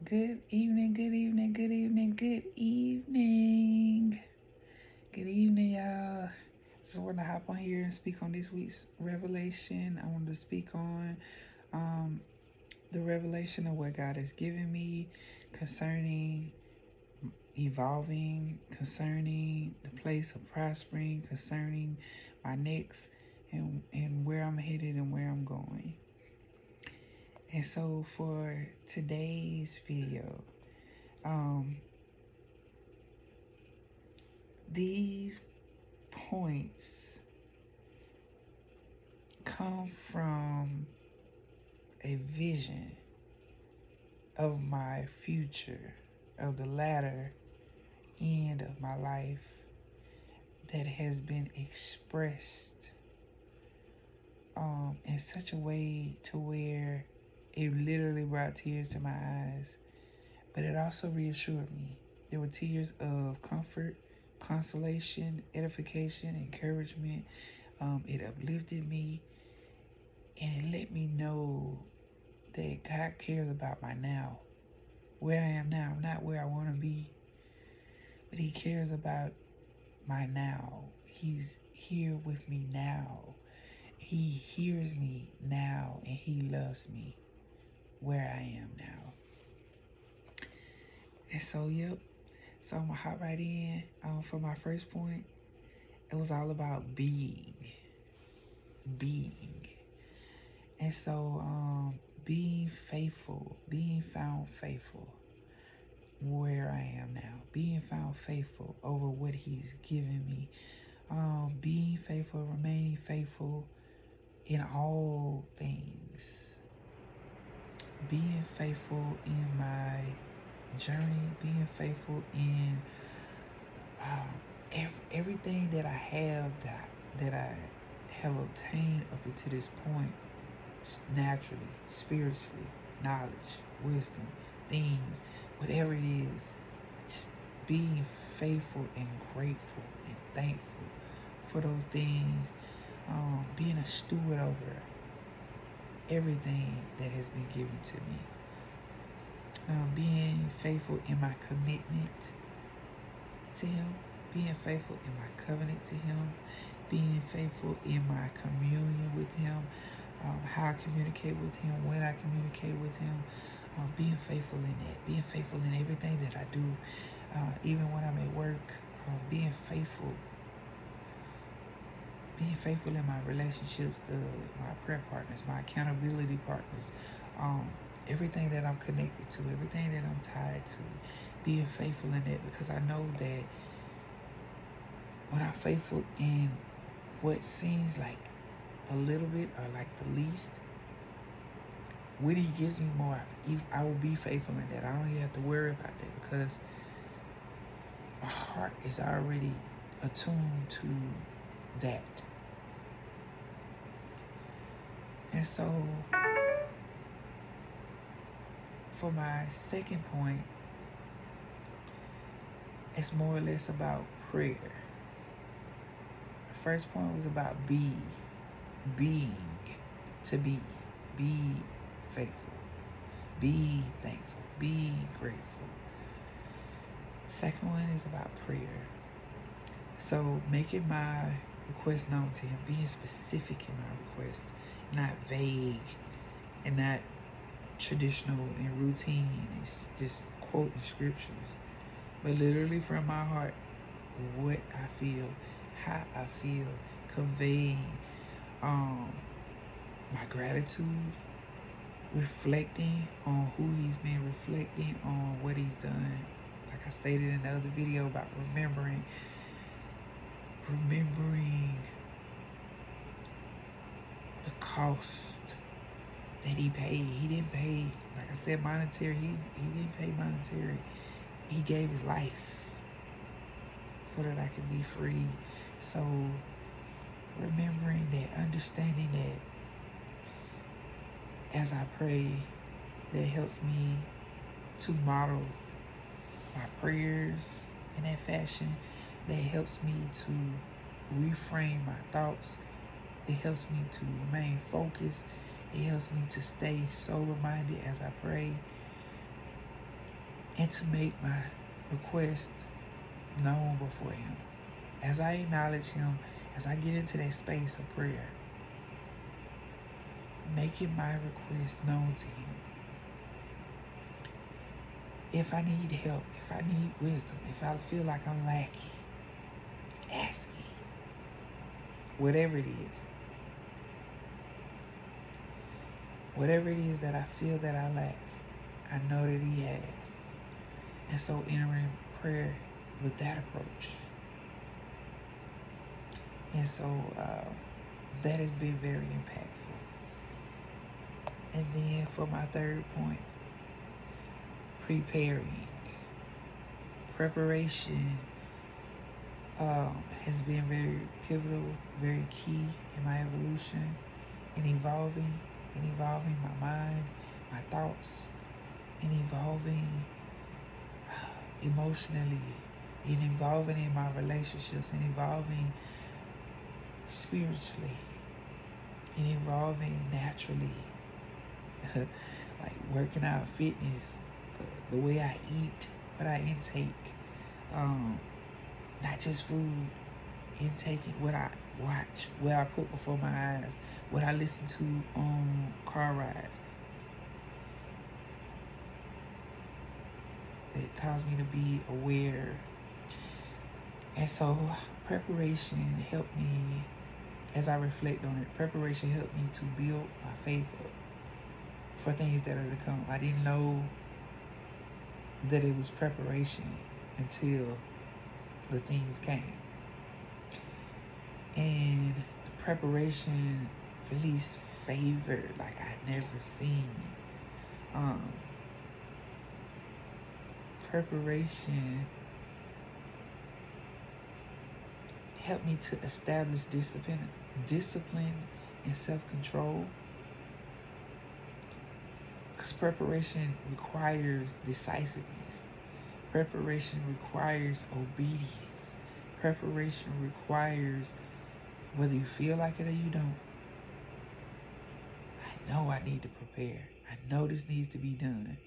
Good evening, good evening, good evening, good evening. Good evening, y'all. Just want to hop on here and speak on this week's revelation. I wanted to speak on the revelation of what God has given me concerning evolving, concerning the place of prospering, concerning my next and where I'm headed and where I'm going. And so for today's video, these points come from a vision of my future, of the latter end of my life that has been expressed in such a way to where it literally brought tears to my eyes, but it also reassured me. There were tears of comfort, consolation, edification, encouragement. It uplifted me, and it let me know that God cares about my now. Where I am now, not where I want to be, but He cares about my now. He's here with me now. He hears me now, and He loves me where I am now. And so, yep. So I'm gonna hop right in. For my first point, it was all about being. And so, being faithful, being found faithful where I am now, being found faithful over what He's given me, being faithful, remaining faithful in all things, being faithful in my journey, being faithful in everything that I have, that I have obtained up until this point, naturally, spiritually, knowledge, wisdom, things, whatever it is, just being faithful and grateful and thankful for those things, being a steward over everything that has been given to me, being faithful in my commitment to Him, being faithful in my covenant to Him, being faithful in my communion with Him, how I communicate with Him, when I communicate with Him, being faithful in that, being faithful in everything that I do, even when I'm at work, being faithful in my relationships, my prayer partners, my accountability partners, everything that I'm connected to, everything that I'm tied to, being faithful in that, because I know that when I'm faithful in what seems like a little bit or like the least, when He gives me more, I will be faithful in that. I don't even have to worry about that, because my heart is already attuned to that. And so, for my second point, it's more or less about prayer. The first point was about being, to be faithful, be thankful, be grateful. Second one is about prayer. So making my request known to Him, being specific in my request, not vague and not traditional and routine. It's just quoting scriptures, but literally from my heart, what I feel, how I feel, conveying my gratitude, reflecting on who He's been, reflecting on what He's done. Like I stated in the other video about remembering the cost that He paid. He didn't pay, like I said, monetary. He didn't pay monetary. He gave His life so that I could be free. So remembering that, understanding that, as I pray, that helps me to model my prayers in that fashion. That helps me to reframe my thoughts. It helps me to remain focused. It helps me to stay sober-minded as I pray. and to make my request known before Him. As I acknowledge Him, as I get into that space of prayer, making my request known to Him. If I need help, if I need wisdom, if I feel like I'm lacking, asking, whatever it is. Whatever it is that I feel that I lack, I know that He has. And so entering prayer with that approach. And so that has been very impactful. And then for my third point, preparing. Preparation has been very pivotal, very key in my evolution, in evolving my mind, my thoughts, in evolving emotionally, in evolving in my relationships, in evolving spiritually, in evolving naturally, like working out, fitness, the way I eat, what I intake, not just food, intaking what I watch, what I put before my eyes, what I listen to on car rides. It caused me to be aware. And so preparation helped me, as I reflect on it, preparation helped me to build my faith up for things that are to come. I didn't know that it was preparation until the things came. And the preparation released favor like I'd never seen. Preparation helped me to establish discipline and self-control. Because preparation requires decisiveness. Preparation requires obedience. Preparation requires, whether you feel like it or you don't, I know I need to prepare. I know this needs to be done.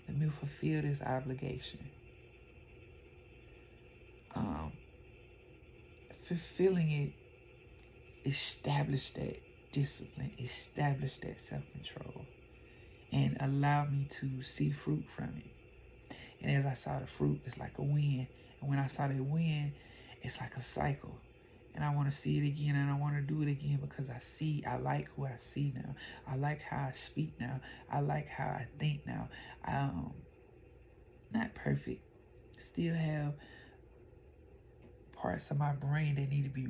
Let me fulfill this obligation. Fulfilling it established that discipline, established that self-control, and allowed me to see fruit from it. And as I saw the fruit, it's like a win. And when I saw that win, it's like a cycle. And I want to see it again, and I want to do it again because I like who I see now. I like how I speak now. I like how I think now. Not perfect. Still have parts of my brain that need to be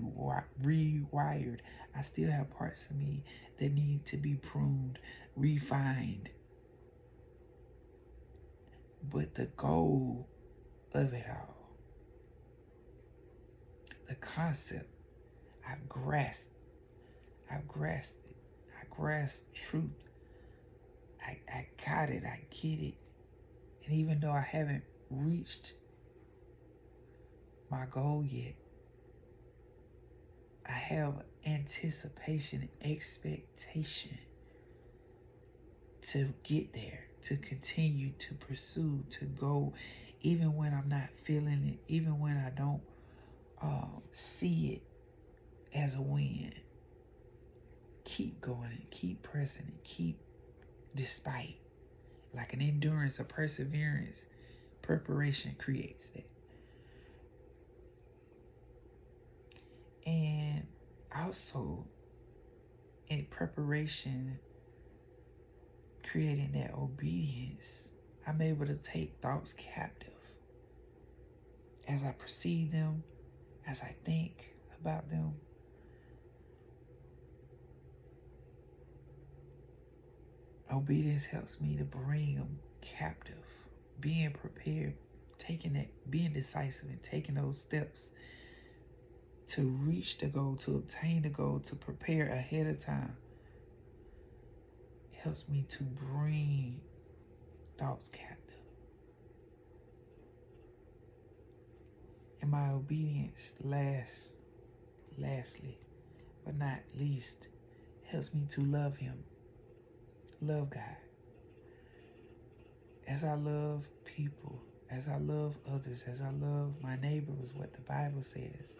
rewired. I still have parts of me that need to be pruned, refined. But the goal of it all, the concept, I've grasped it. I grasped truth. I got it. I get it. And even though I haven't reached my goal yet, I have anticipation and expectation to get there, to continue to pursue, to go, even when I'm not feeling it, even when I don't see it as a win. Keep going and keep pressing and keep despite. Like an endurance, a perseverance, preparation creates that. And also in preparation, creating that obedience, I'm able to take thoughts captive as I perceive them, as I think about them. Obedience helps me to bring them captive. Being prepared, being decisive and taking those steps to reach the goal, to obtain the goal, to prepare ahead of time, helps me to bring thoughts captive. And my obedience lastly, but not least, helps me to love Him, love God. As I love people, as I love others, as I love my neighbor, is what the Bible says.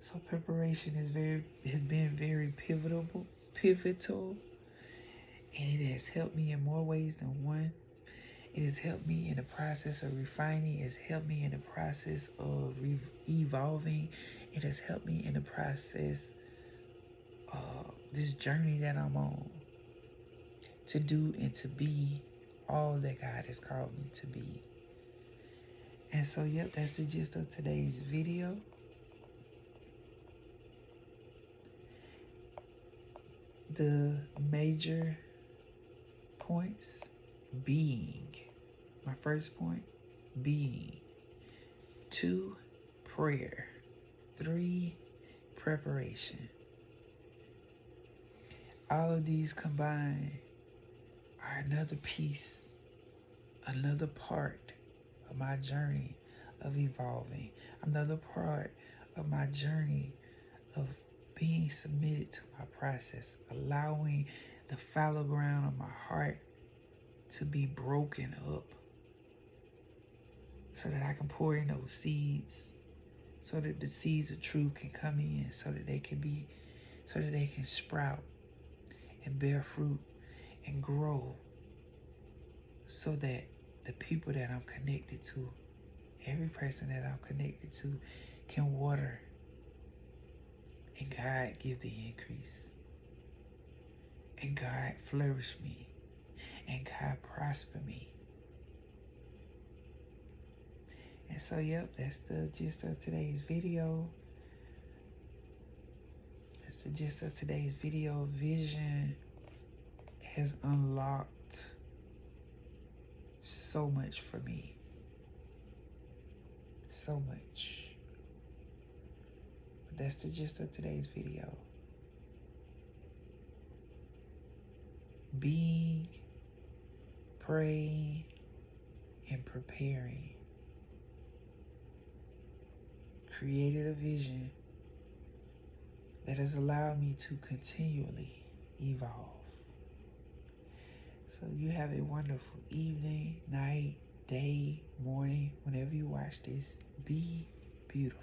So preparation has been very pivotal, and it has helped me in more ways than one. It has helped me in the process of refining. It has helped me in the process of evolving. It has helped me in the process of this journey that I'm on, to do and to be all that God has called me to be. And so, yep, that's the gist of today's video. The major points: being. My first point, being. 2, prayer. 3, preparation. All of these combined are another piece, another part of my journey of evolving, another part of my journey of being submitted to my process, allowing the fallow ground of my heart to be broken up so that I can pour in those seeds, so that the seeds of truth can come in, so that they can sprout and bear fruit and grow, so that the people that I'm connected to, every person that I'm connected to, can water and God give the increase, and God flourish me, and God prosper me. And so, yep, that's the gist of today's video. That's the gist of today's video. Vision has unlocked so much for me. So much. But that's the gist of today's video. Being, praying, and preparing created a vision that has allowed me to continually evolve. So you have a wonderful evening, night, day, morning, whenever you watch this. Be beautiful.